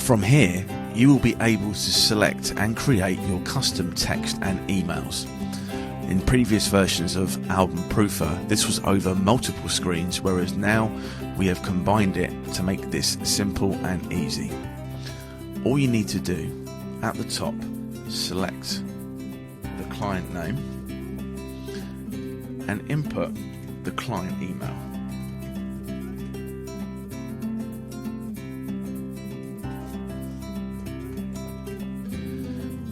From here, you will be able to select and create your custom text and emails. In previous versions of Album Proofer, this was over multiple screens, whereas now we have combined it to make this simple and easy. All you need to do, at the top, select the client name and input the client email.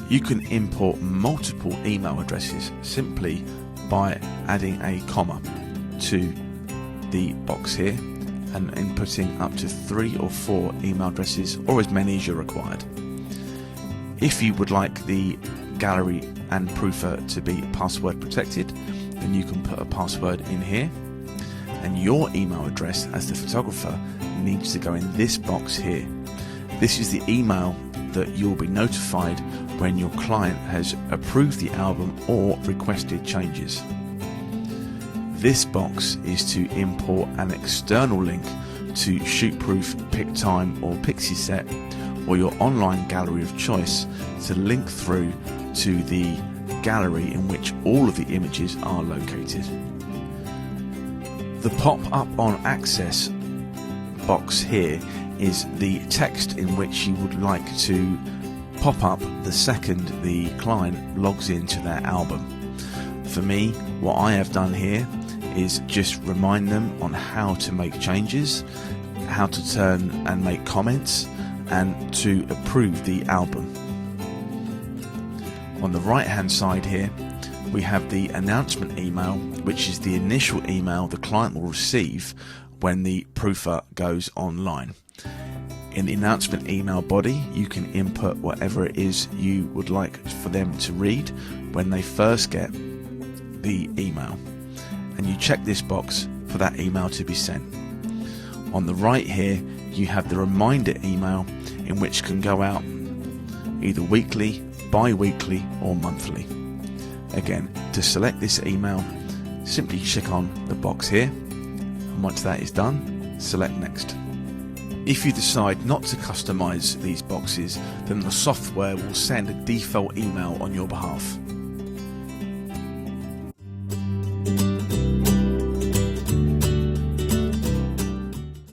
You can import multiple email addresses simply by adding a comma to the box here and inputting up to 3 or 4 email addresses, or as many as you're required. If you would like the gallery and proofer to be password protected, then you can put a password in here, and your email address as the photographer needs to go in this box here. This is the email that you'll be notified when your client has approved the album or requested changes. This box is to import an external link to Shootproof, PicTime or Pixieset, or your online gallery of choice, to link through to the gallery in which all of the images are located. The pop-up on access box here is the text in which you would like to pop up the second the client logs into their album. For me, what I have done here is just remind them on how to make changes, how to turn and make comments, and to approve the album. On the right hand side here, we have the announcement email, which is the initial email the client will receive when the proofer goes online. In the announcement email body, you can input whatever it is you would like for them to read when they first get the email, and you check this box for that email to be sent. On the right here, you have the reminder email, in which can go out either weekly, bi-weekly or monthly. Again, to select this email, simply click on the box here, and once that is done, select next. If you decide not to customize these boxes, then the software will send a default email on your behalf.